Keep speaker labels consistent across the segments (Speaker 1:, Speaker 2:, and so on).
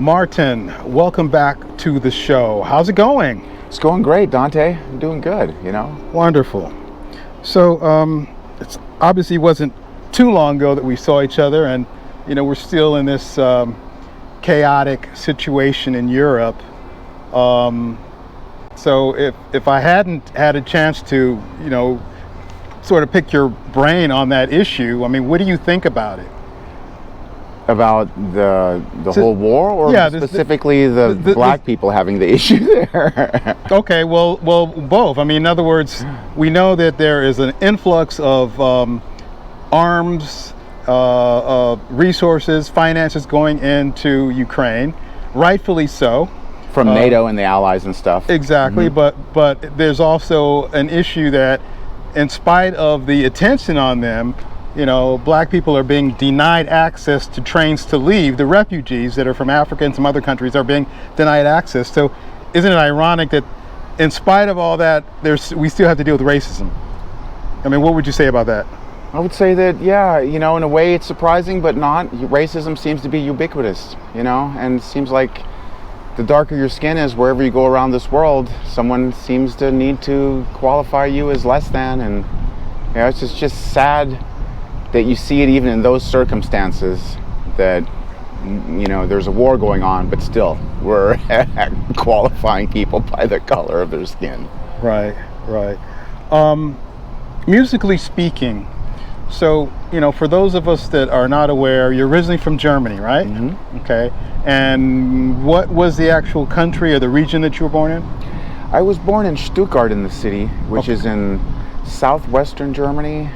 Speaker 1: Martin, welcome back to the show. How's it going?
Speaker 2: It's going great, Dante. I'm doing good,
Speaker 1: Wonderful. So, it's obviously wasn't too long ago that we saw each other, and we're still in this chaotic situation in Europe. So if I hadn't had a chance to, sort of pick your brain on that issue, I mean, what do you think about it?
Speaker 2: About the whole war, or specifically the black people having the issue there?
Speaker 1: Okay, well, both. I mean, in other words, we know that there is an influx of arms, resources, finances going into Ukraine, rightfully so.
Speaker 2: From NATO and the allies and stuff.
Speaker 1: Exactly, but there's also an issue that, in spite of the attention on them, black people are being denied access to trains to leave. The refugees that are from Africa and some other countries are being denied access. So isn't it ironic that in spite of all that, we still have to deal with racism? I mean, what would you say about that?
Speaker 2: I would say that, in a way it's surprising, but not. Racism seems to be ubiquitous, and it seems like the darker your skin is, wherever you go around this world, someone seems to need to qualify you as less than. And it's just sad that you see it even in those circumstances, that there's a war going on, but still we're qualifying people by the color of their skin.
Speaker 1: Right. Musically speaking, so for those of us that are not aware, you're originally from Germany, right?
Speaker 2: Mm-hmm.
Speaker 1: Okay. And what was the actual country or the region that you were born in?
Speaker 2: I was born in Stuttgart in the city, which is in southwestern Germany,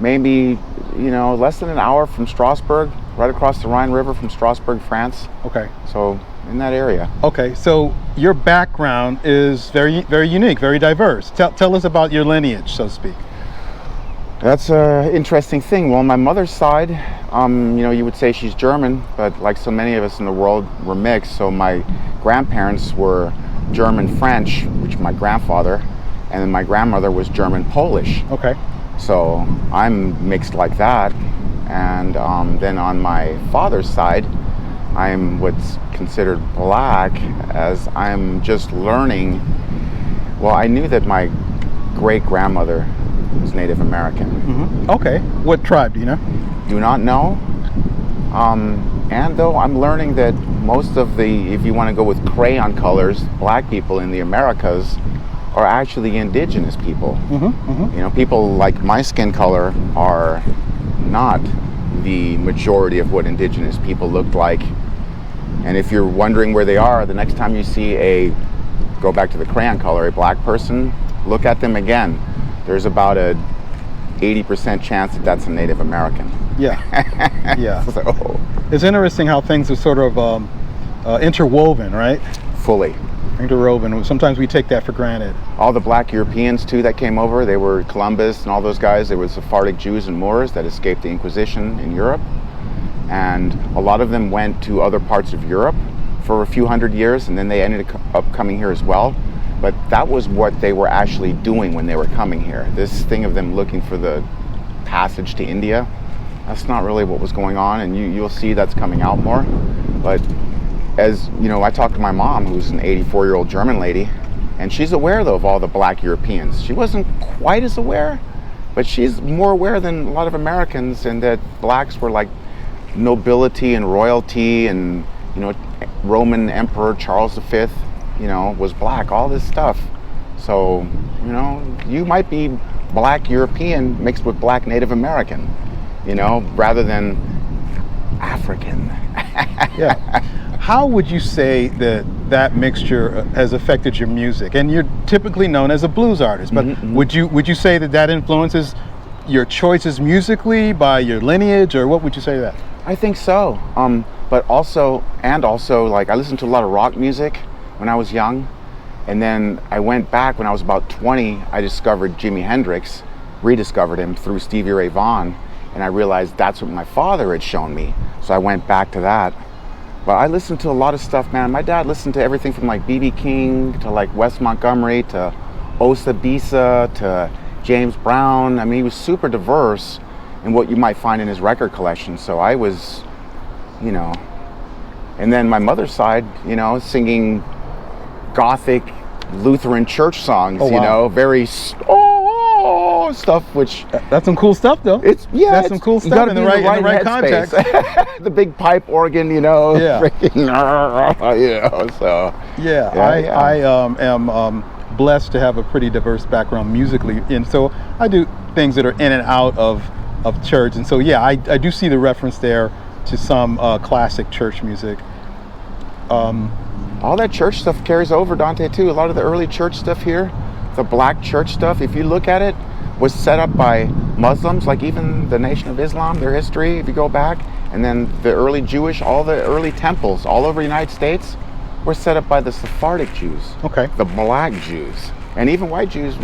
Speaker 2: maybe less than an hour from Strasbourg, right across the Rhine River from Strasbourg, France.
Speaker 1: Okay.
Speaker 2: So in that area.
Speaker 1: Okay, so your background is very, very unique, very diverse. Tell us about your lineage, so to speak.
Speaker 2: That's an interesting thing. Well, on my mother's side, you would say she's German, but like so many of us in the world, we're mixed. So my grandparents were German-French, which my grandfather, and then my grandmother was German-Polish.
Speaker 1: Okay.
Speaker 2: So I'm mixed like that. And then on my father's side, I'm what's considered black, as I'm just learning. Well, I knew that my great-grandmother was Native American.
Speaker 1: Mm-hmm. Okay. What tribe, do you know?
Speaker 2: Do not know. And though I'm learning that most of if you want to go with crayon colors, black people in the Americas are actually indigenous people.
Speaker 1: Mm-hmm. Mm-hmm.
Speaker 2: People like my skin color are not the majority of what indigenous people looked like. And if you're wondering where they are, the next time you see go back to the crayon color, a black person, look at them again. There's about a 80% chance that that's a Native American.
Speaker 1: Yeah. Yeah.
Speaker 2: So
Speaker 1: it's interesting how things are sort of interwoven, right?
Speaker 2: Fully.
Speaker 1: Interwoven. Sometimes we take that for granted.
Speaker 2: All the black Europeans too that came over, they were Columbus and all those guys. They were Sephardic Jews and Moors that escaped the Inquisition in Europe. And a lot of them went to other parts of Europe for a few hundred years, and then they ended up coming here as well. But that was what they were actually doing when they were coming here. This thing of them looking for the passage to India, that's not really what was going on, and you'll see that's coming out more. But as I talked to my mom, who's an 84-year-old German lady, and she's aware though of all the black Europeans. She wasn't quite as aware, but she's more aware than a lot of Americans, and that blacks were like nobility and royalty, and Roman Emperor Charles V was black, all this stuff. So, you might be black European mixed with black Native American, rather than African.
Speaker 1: Yeah. How would you say that mixture has affected your music? And you're typically known as a blues artist, but
Speaker 2: Mm-hmm.
Speaker 1: would you say that influences your choices musically by your lineage, or what would you say to that?
Speaker 2: I think so. But also, like, I listened to a lot of rock music when I was young, and then I went back when I was about 20. I discovered Jimi Hendrix, rediscovered him through Stevie Ray Vaughan, and I realized that's what my father had shown me. So I went back to that. But I listened to a lot of stuff, man. My dad listened to everything from like B.B. King to like Wes Montgomery to Osa Bisa to James Brown. I mean, he was super diverse in what you might find in his record collection. So I was, And then my mother's side, you know, singing Gothic Lutheran church songs,
Speaker 1: Oh,
Speaker 2: you
Speaker 1: wow.
Speaker 2: know, very stuff, which
Speaker 1: That's some cool stuff, though. That's some cool
Speaker 2: you
Speaker 1: stuff
Speaker 2: gotta
Speaker 1: in the
Speaker 2: be
Speaker 1: right
Speaker 2: headspace.
Speaker 1: context.
Speaker 2: The big pipe organ, you know,
Speaker 1: Yeah.
Speaker 2: freaking, you know, so.
Speaker 1: Yeah, I am blessed to have a pretty diverse background musically, and so I do things that are in and out of church, and so yeah, I do see the reference there to some classic church music.
Speaker 2: All that church stuff carries over, Dante, too. A lot of the early church stuff here, the black church stuff, if you look at it, was set up by Muslims, like even the Nation of Islam, their history, if you go back, and then the early Jewish, all the early temples all over the United States were set up by the Sephardic Jews,
Speaker 1: Okay.
Speaker 2: the black Jews. And even white Jews,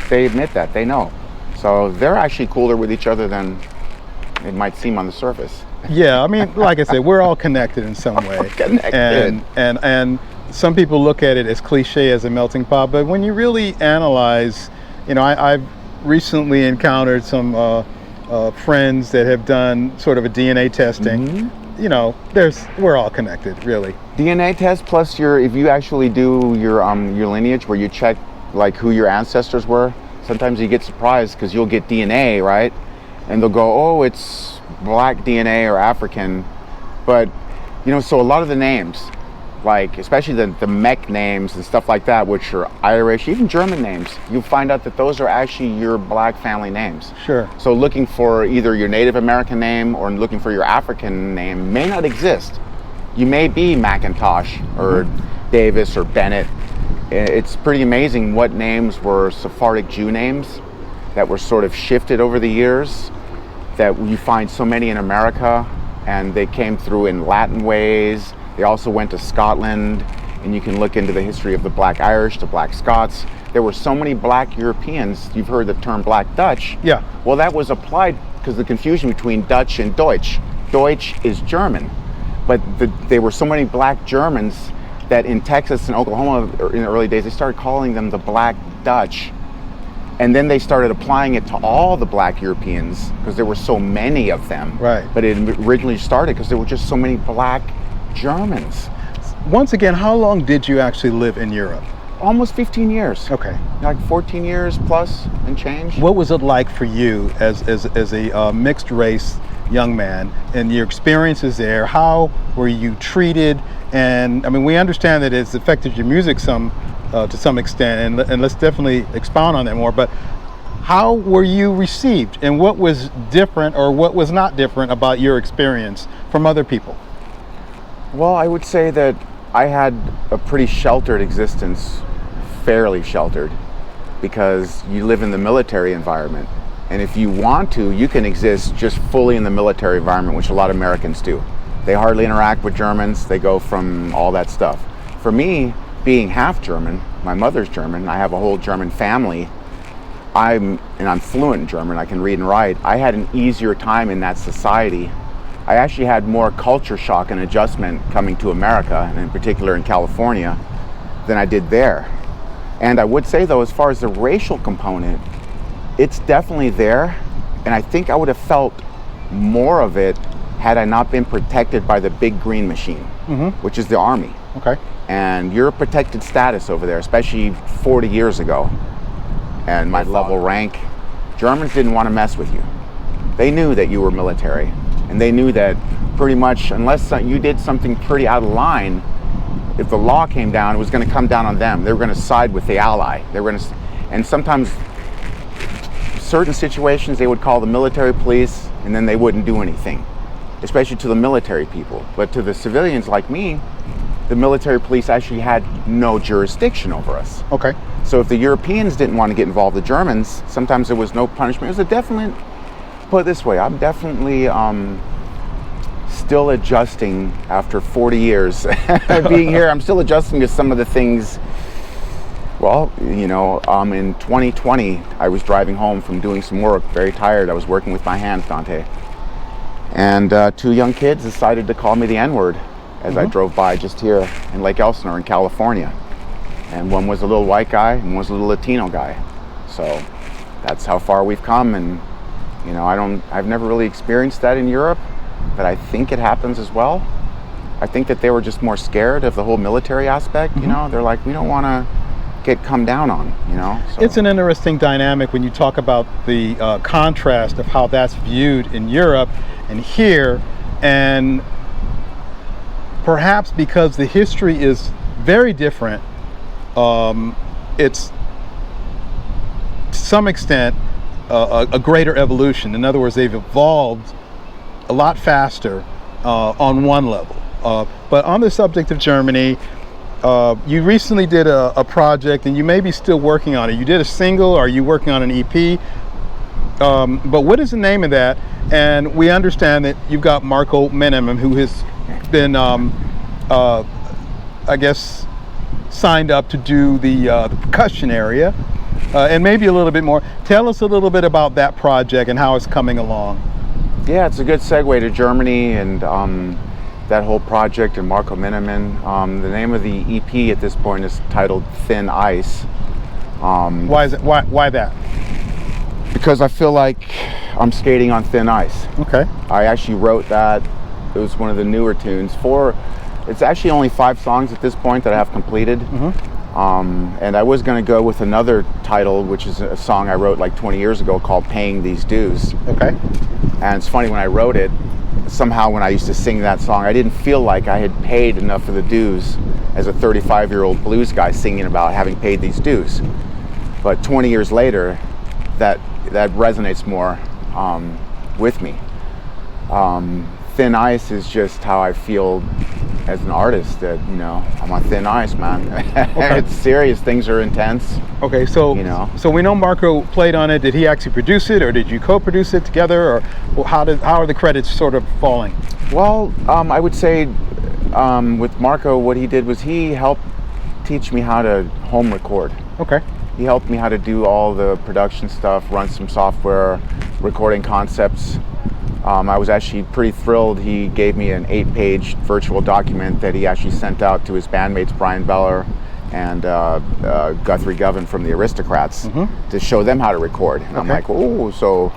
Speaker 2: they admit that, they know. So they're actually cooler with each other than it might seem on the surface.
Speaker 1: Yeah, I mean, like I said, we're all connected in some way.
Speaker 2: Connected.
Speaker 1: And some people look at it as cliche as a melting pot, but when you really analyze, you know, I've recently encountered some friends that have done sort of a DNA testing.
Speaker 2: Mm-hmm.
Speaker 1: You know, we're all connected, really.
Speaker 2: DNA test plus if you actually do your lineage where you check like who your ancestors were, sometimes you get surprised because you'll get DNA, right? And they'll go, oh, it's black DNA or African. But, you know, so a lot of the names, like especially the Mech names and stuff like that, which are Irish, even German names, you find out that those are actually your black family names.
Speaker 1: Sure.
Speaker 2: So looking for either your Native American name or looking for your African name may not exist. You may be McIntosh or Davis or Bennett. It's pretty amazing what names were Sephardic Jew names that were sort of shifted over the years, that you find so many in America, and they came through in Latin ways. They also went to Scotland, and you can look into the history of the Black Irish, the Black Scots. There were so many black Europeans. You've heard the term Black Dutch.
Speaker 1: Yeah.
Speaker 2: Well, that was applied because the confusion between Dutch and Deutsch. Deutsch is German, but there were so many black Germans that in Texas and Oklahoma in the early days, they started calling them the Black Dutch. And then they started applying it to all the black Europeans because there were so many of them.
Speaker 1: Right.
Speaker 2: But it originally started because there were just so many black Germans.
Speaker 1: Once again, how long did you actually live in Europe?
Speaker 2: Almost 15 years.
Speaker 1: Okay.
Speaker 2: Like 14 years plus and change.
Speaker 1: What was it like for you as a mixed race young man and your experiences there? How were you treated? And I mean, we understand that it's affected your music to some extent, and let's definitely expound on that more, but how were you received, and what was different or what was not different about your experience from other people?
Speaker 2: Well, I would say that I had a pretty sheltered existence, fairly sheltered, because you live in the military environment. And if you want to, you can exist just fully in the military environment, which a lot of Americans do. They hardly interact with Germans. They go from all that stuff. For me, being half German, my mother's German, I have a whole German family, I'm fluent in German, I can read and write. I had an easier time in that society. I actually had more culture shock and adjustment coming to America, and in particular in California, than I did there. And I would say though, as far as the racial component, it's definitely there, and I think I would have felt more of it had I not been protected by the big green machine, which is the Army.
Speaker 1: Okay.
Speaker 2: And you're a protected status over there, especially 40 years ago. And my level rank, Germans didn't want to mess with you. They knew that you were military, and they knew that pretty much unless you did something pretty out of line, if the law came down, it was going to come down on them. They were going to side with the ally. They were going to, and sometimes certain situations they would call the military police, and then they wouldn't do anything, especially to the military people. But to the civilians like me, the military police actually had no jurisdiction over us.
Speaker 1: Okay.
Speaker 2: So if the Europeans didn't want to get involved, the Germans, sometimes there was no punishment. It was a definite, put it this way, I'm definitely still adjusting after 40 years being here. I'm still adjusting to some of the things. Well, you know, in 2020, I was driving home from doing some work, very tired. I was working with my hands, Dante. And 2 young kids decided to call me the N-word as I drove by just here in Lake Elsinore in California. And one was a little white guy and one was a little Latino guy. So that's how far we've come. And, you know, I've never really experienced that in Europe, but I think it happens as well. I think that they were just more scared of the whole military aspect. You know, they're like, we don't want to get come down on. You know, so.
Speaker 1: It's an interesting dynamic when you talk about the contrast of how that's viewed in Europe and here, and perhaps because the history is very different, it's to some extent a greater evolution. In other words, they've evolved a lot faster on one level. But on the subject of Germany, you recently did a project, and you may be still working on it. You did a single, or are you working on an EP? But what is the name of that? And we understand that you've got Marco Minnemann, who has been, I guess, signed up to do the percussion area, and maybe a little bit more. Tell us a little bit about that project and how it's coming along.
Speaker 2: Yeah, it's a good segue to Germany and that whole project and Marco Minnemann. The name of the EP at this point is titled Thin Ice.
Speaker 1: Why is it? Why that?
Speaker 2: Because I feel like I'm skating on thin ice.
Speaker 1: Okay.
Speaker 2: I actually wrote that. It was one of the newer tunes. It's actually only 5 songs at this point that I have completed. And I was going to go with another title, which is a song I wrote like 20 years ago called Paying These Dues.
Speaker 1: Okay.
Speaker 2: And it's funny, when I wrote it, somehow when I used to sing that song, I didn't feel like I had paid enough of the dues as a 35-year-old blues guy singing about having paid these dues. But 20 years later, that resonates more with me. Thin ice is just how I feel as an artist, that, you know, I'm on thin ice, man. Okay. It's serious, things are intense.
Speaker 1: Okay, so
Speaker 2: you know.
Speaker 1: So we know Marco played on it. Did he actually produce it, or did you co-produce it together, or how are the credits sort of falling?
Speaker 2: Well, I would say with Marco, what he did was he helped teach me how to home record.
Speaker 1: Okay.
Speaker 2: He helped me how to do all the production stuff, run some software, recording concepts. I was actually pretty thrilled. He gave me an 8-page virtual document that he actually sent out to his bandmates, Brian Beller and Guthrie Govan from the Aristocrats, to show them how to record. And I'm like, oh, so,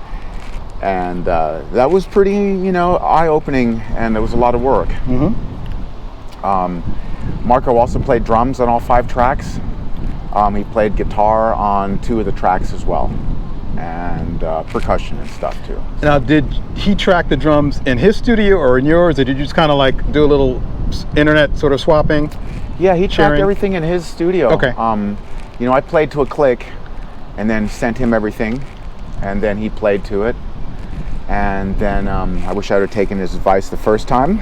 Speaker 2: and that was pretty, you know, eye-opening, and it was a lot of work. Marco also played drums on all 5 tracks. He played guitar on 2 of the tracks as well, and percussion and stuff too.
Speaker 1: Now, did he track the drums in his studio or in yours, or did you just kind of like do a little internet sort of swapping?
Speaker 2: Yeah, he tracked everything in his studio.
Speaker 1: Okay.
Speaker 2: You know, I played to a click and then sent him everything, and then he played to it. And then I wish I would have taken his advice the first time.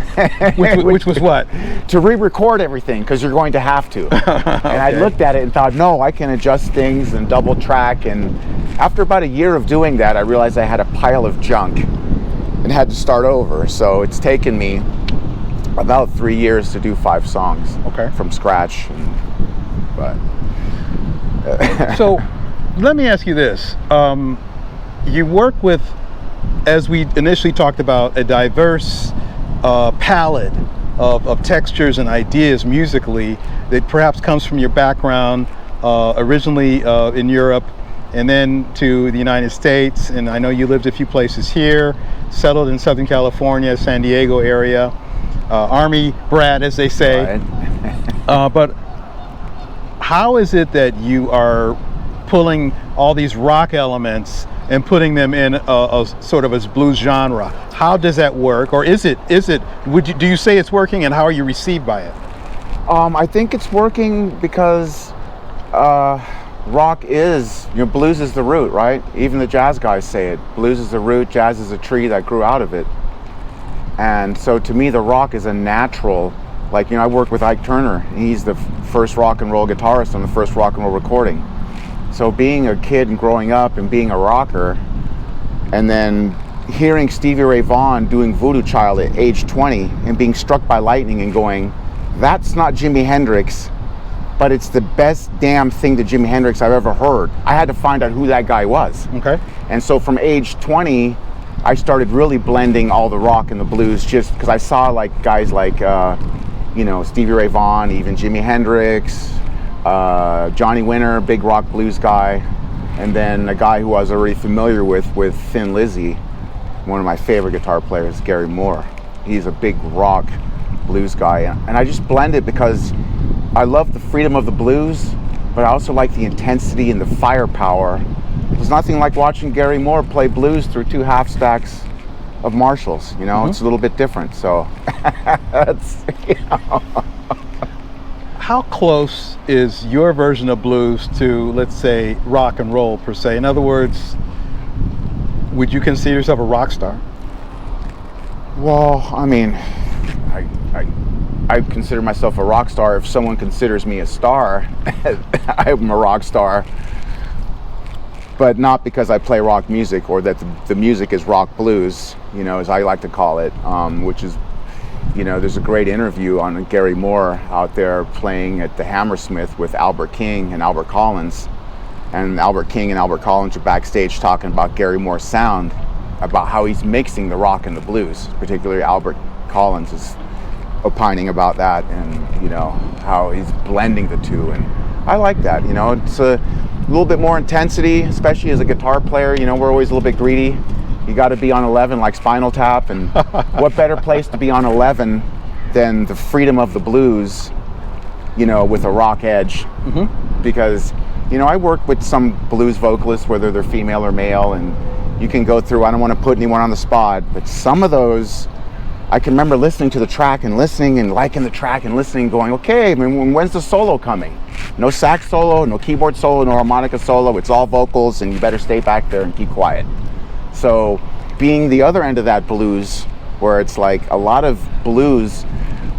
Speaker 1: which was what?
Speaker 2: To re-record everything, because you're going to have to. And I looked at it and thought, no, I can adjust things and double track. And after about a year of doing that, I realized I had a pile of junk and had to start over. So it's taken me about 3 years to do 5 songs from scratch.
Speaker 1: So let me ask you this. You work with, as we initially talked about, a diverse palette of textures and ideas musically that perhaps comes from your background originally in Europe and then to the United States. And I know you lived a few places here, settled in Southern California, San Diego area, Army brat, as they say. Right. But how is it that you are pulling all these rock elements and putting them in a sort of a blues genre? How does that work, or is it? Do you say it's working, and how are you received by it?
Speaker 2: I think it's working because rock is, you know, blues is the root, right? Even the jazz guys say it. Blues is the root, jazz is a tree that grew out of it. And so to me, the rock is a natural, like, you know, I worked with Ike Turner, and he's the first rock and roll guitarist on the first rock and roll recording. So being a kid and growing up and being a rocker, and then hearing Stevie Ray Vaughan doing Voodoo Child at age 20 and being struck by lightning and going, that's not Jimi Hendrix, but it's the best damn thing to Jimi Hendrix I've ever heard. I had to find out who that guy was. Okay. And so from age 20, I started really blending all the rock and the blues, just because I saw like guys like, you know, Stevie Ray Vaughan, even Jimi Hendrix, Johnny Winter, big rock blues guy, and then a guy who I was already familiar with Thin Lizzy, one of my favorite guitar players, Gary Moore. He's a big rock blues guy, and I just blend it because I love the freedom of the blues, but I also like the intensity and the firepower. There's nothing like watching Gary Moore play blues through 2 half stacks of Marshalls. You know, it's a little bit different. So that's, you know.
Speaker 1: How close is your version of blues to, let's say, rock and roll per se? In other words, would you consider yourself a rock star?
Speaker 2: Well, I mean, I consider myself a rock star if someone considers me a star. I'm a rock star, but not because I play rock music or that the music is rock blues, you know, as I like to call it, which is, you know, there's a great interview on Gary Moore out there playing at the Hammersmith with Albert King and Albert Collins. And Albert King and Albert Collins are backstage talking about Gary Moore's sound, about how he's mixing the rock and the blues. Particularly Albert Collins is opining about that, and, you know, how he's blending the two. And I like that, you know, it's a little bit more intensity, especially as a guitar player. You know, we're always a little bit greedy. You got to be on 11 like Spinal Tap, and what better place to be on 11 than the freedom of the blues, you know, with a rock edge. Because, you know, I work with some blues vocalists, whether they're female or male, and you can go through, I don't want to put anyone on the spot, but some of those, I can remember listening to the track and listening and liking the track and listening, going, okay, I mean, when's the solo coming? No sax solo, no keyboard solo, no harmonica solo, it's all vocals, and you better stay back there and keep quiet. So being the other end of that blues, where it's like a lot of blues,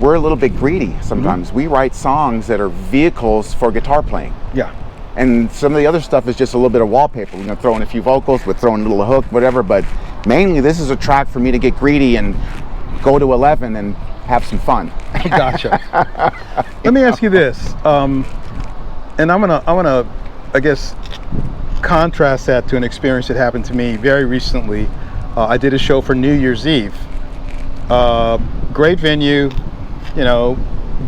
Speaker 2: we're a little bit greedy sometimes. We write songs that are vehicles for guitar playing.
Speaker 1: Yeah.
Speaker 2: And some of the other stuff is just a little bit of wallpaper. We're gonna throw in a few vocals, we're throwing a little hook, whatever, but mainly this is a track for me to get greedy and go to 11 and have some fun.
Speaker 1: Gotcha. Let me ask you this, and I'm gonna, I guess, contrast that to an experience that happened to me very recently. I did a show for New Year's Eve. Great venue, you know,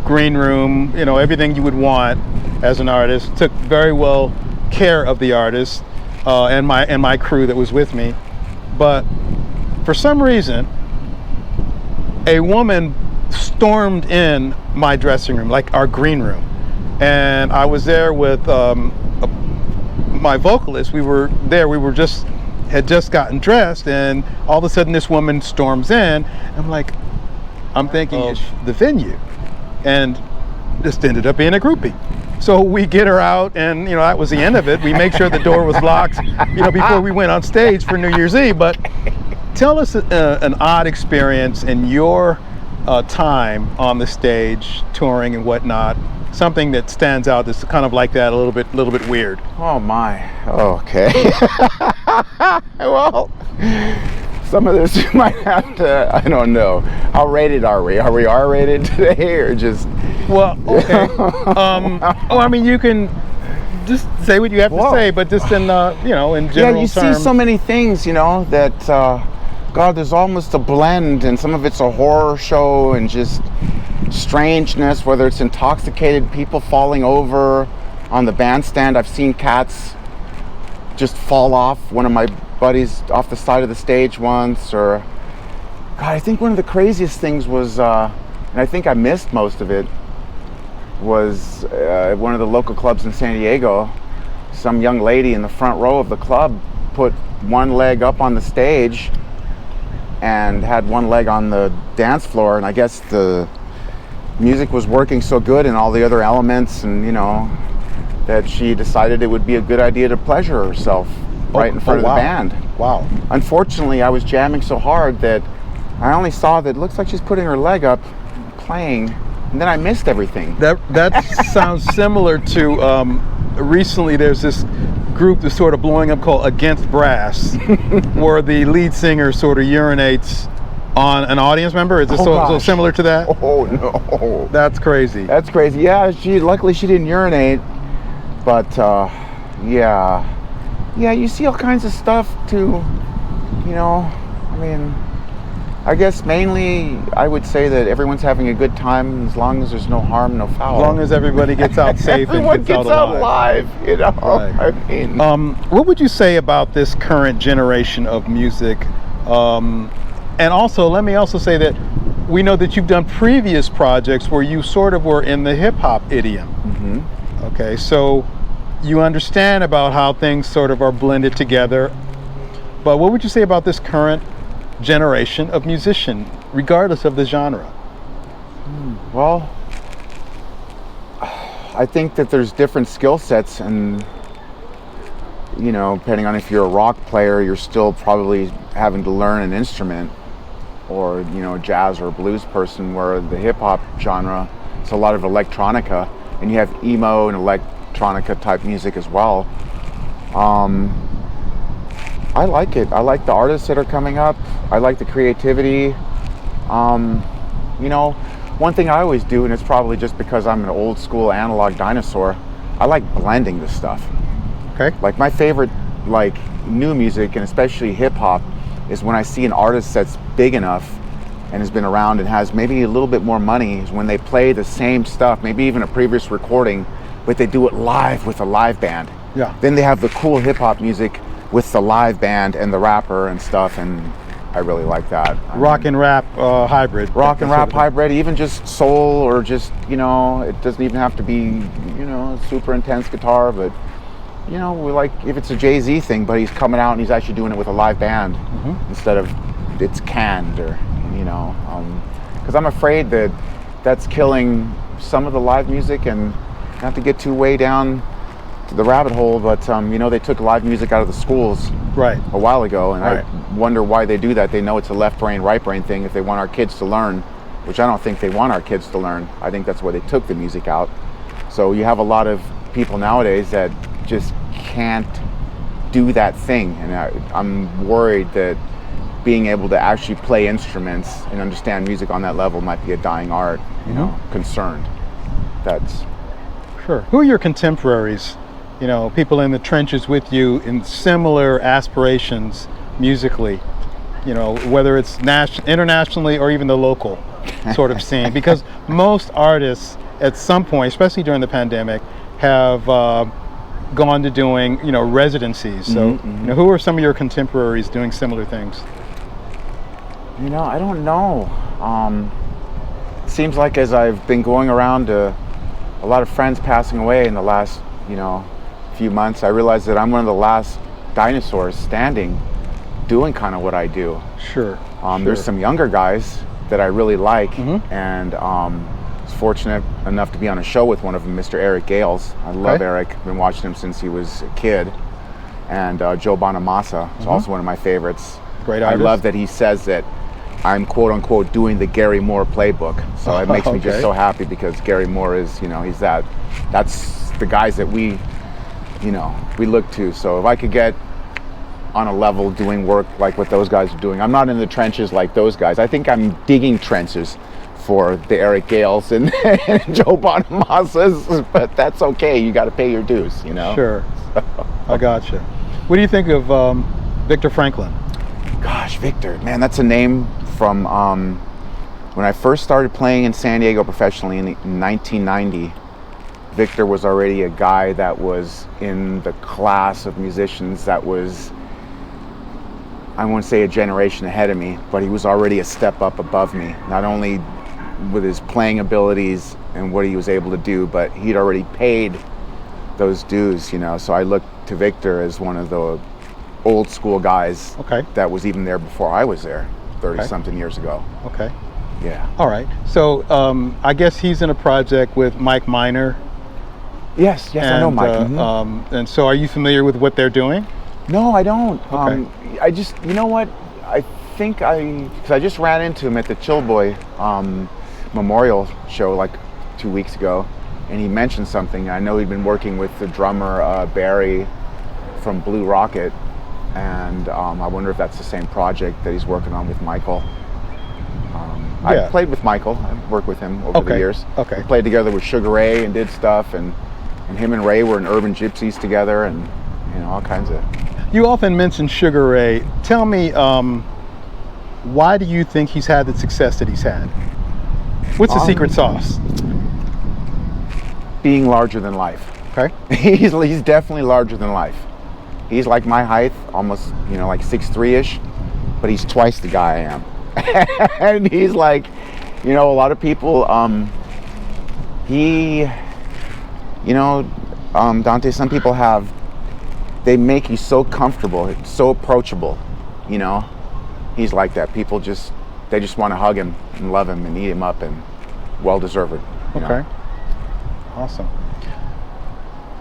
Speaker 1: green room, you know, everything you would want as an artist. Took very well care of the artist and my crew that was with me. But for some reason, a woman stormed in my dressing room, like our green room, and I was there with my vocalist. We were there. Had just gotten dressed, and all of a sudden this woman storms in. I'm thinking of the venue, and just ended up being a groupie. So we get her out, and, you know, that was the end of it. We make sure the door was locked, you know, before we went on stage for New Year's Eve. But tell us an odd experience in your time on the stage, touring and whatnot. Something that stands out that's kind of like that, a little bit weird.
Speaker 2: Oh my, okay. Well, some of this you might have to, I don't know. How rated are we? Are we R-rated today, or just?
Speaker 1: Well, okay. I mean, you can just say what you have to say, but just in, you know, in general terms.
Speaker 2: Yeah, you see so many things, you know, that, God, there's almost a blend, and some of it's a horror show and just strangeness, whether it's intoxicated people falling over on the bandstand. I've seen cats just fall off, one of my buddies off the side of the stage once, or God, I think one of the craziest things was, and I think I missed most of it, was one of the local clubs in San Diego. Some young lady in the front row of the club put one leg up on the stage and had one leg on the dance floor, and I guess the music was working so good and all the other elements, and, you know, that she decided it would be a good idea to pleasure herself right in front of the band.
Speaker 1: Wow.
Speaker 2: Unfortunately, I was jamming so hard that I only saw that it looks like she's putting her leg up, playing, and then I missed everything.
Speaker 1: That sounds similar to recently there's this group that's sort of blowing up called Against Brass, where the lead singer sort of urinates on an audience member. Is this so similar to that?
Speaker 2: Oh no.
Speaker 1: That's crazy.
Speaker 2: That's crazy. Yeah, luckily she didn't urinate, but yeah, you see all kinds of stuff too, you know. I mean, I guess mainly I would say that everyone's having a good time as long as there's no harm, no foul.
Speaker 1: As long as everybody gets out safe and gets out alive.
Speaker 2: You know.
Speaker 1: Right.
Speaker 2: I mean,
Speaker 1: what would you say about this current generation of music? And also, let me also say that we know that you've done previous projects where you sort of were in the hip hop idiom.
Speaker 2: Mm-hmm.
Speaker 1: Okay, so you understand about how things sort of are blended together. But what would you say about this current generation of musician, regardless of the genre?
Speaker 2: Well, I think that there's different skill sets, and you know, depending on if you're a rock player, you're still probably having to learn an instrument, or you know, a jazz or a blues person, where the hip hop genre, it's a lot of electronica, and you have emo and electronica type music as well. I like it. I like the artists that are coming up. I like the creativity. You know, one thing I always do, and it's probably just because I'm an old school analog dinosaur, I like blending this stuff.
Speaker 1: Okay.
Speaker 2: Like my favorite, like new music, and especially hip hop, is when I see an artist that's big enough and has been around and has maybe a little bit more money, is when they play the same stuff, maybe even a previous recording, but they do it live with a live band.
Speaker 1: Yeah.
Speaker 2: Then they have the cool hip hop music with the live band and the rapper and stuff, and I really like that.
Speaker 1: Rock and rap hybrid.
Speaker 2: Rock and rap hybrid, even just soul, or just, you know, it doesn't even have to be, you know, super intense guitar, but you know, we like, if it's a Jay-Z thing, but he's coming out and he's actually doing it with a live band instead of it's canned, or, you know, because I'm afraid that that's killing some of the live music, and not to get too way down to the rabbit hole, but you know, they took live music out of the schools
Speaker 1: Right.
Speaker 2: a while ago, and
Speaker 1: Right.
Speaker 2: I wonder why they do that. They know it's a left brain, right brain thing if they want our kids to learn, which I don't think they want our kids to learn. I think that's why they took the music out. So you have a lot of people nowadays that just can't do that thing, and I'm worried that being able to actually play instruments and understand music on that level might be a dying art, you know, concerned. That's...
Speaker 1: Sure. Who are your contemporaries? You know, people in the trenches with you in similar aspirations musically, you know, whether it's internationally or even the local sort of scene. Because most artists at some point, especially during the pandemic, have gone to doing, you know, residencies. So, you know, who are some of your contemporaries doing similar things?
Speaker 2: You know, I don't know. It seems like as I've been going around to a lot of friends passing away in the last, you know, few months, I realized that I'm one of the last dinosaurs standing doing kind of what I do.
Speaker 1: Sure.
Speaker 2: There's some younger guys that I really like, and was fortunate enough to be on a show with one of them, Mr. Eric Gales. I love Eric. Been watching him since he was a kid. And Joe Bonamassa is also one of my favorites.
Speaker 1: Great artist.
Speaker 2: I love that he says that I'm quote unquote doing the Gary Moore playbook. So it makes me just so happy, because Gary Moore is, you know, he's that's the guys that we, you know, we look to. So if I could get on a level doing work like what those guys are doing, I'm not in the trenches like those guys. I think I'm digging trenches for the Eric Gales and Joe Bonamassas, but that's okay. You got to pay your dues, you know?
Speaker 1: Sure. I gotcha. What do you think of Victor Franklin?
Speaker 2: Gosh, Victor, man, that's a name from when I first started playing in San Diego professionally in 1990. Victor was already a guy that was in the class of musicians that was, I won't say a generation ahead of me, but he was already a step up above me, not only with his playing abilities and what he was able to do, but he'd already paid those dues, you know. So I looked to Victor as one of the old school guys that was even there before I was there 30 something years ago.
Speaker 1: Okay.
Speaker 2: Yeah.
Speaker 1: All right. So I guess he's in a project with Mike Miner.
Speaker 2: Yes,
Speaker 1: and,
Speaker 2: I know Mike.
Speaker 1: And so are you familiar with what they're doing?
Speaker 2: No, I don't.
Speaker 1: Okay.
Speaker 2: I just, you know what, I think because I just ran into him at the Chillboy memorial show like 2 weeks ago, and he mentioned something. I know he'd been working with the drummer Barry from Blue Rocket, and I wonder if that's the same project that he's working on with Michael. I played with Michael. I've worked with him over the years.
Speaker 1: Okay.
Speaker 2: We played together with Sugar Ray and did stuff, and him and Ray were in Urban Gypsies together, and you know, all kinds of...
Speaker 1: You often mention Sugar Ray. Tell me, why do you think he's had the success that he's had? What's the secret sauce?
Speaker 2: Being larger than life.
Speaker 1: Okay.
Speaker 2: He's definitely larger than life. He's like my height, almost, like 6'3"-ish, but he's twice the guy I am. And he's like, You know, a lot of people, Dante, some people they make you so comfortable, so approachable, you know. He's like that. People they just want to hug him and love him and eat him up, and well-deserved.
Speaker 1: Okay. Awesome.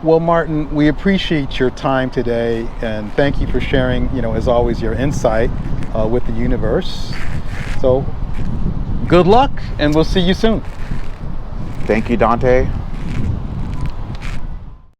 Speaker 1: Well, Martin, we appreciate your time today, and thank you for sharing, as always, your insight with the universe. So, good luck, and we'll see you soon.
Speaker 2: Thank you, Dante.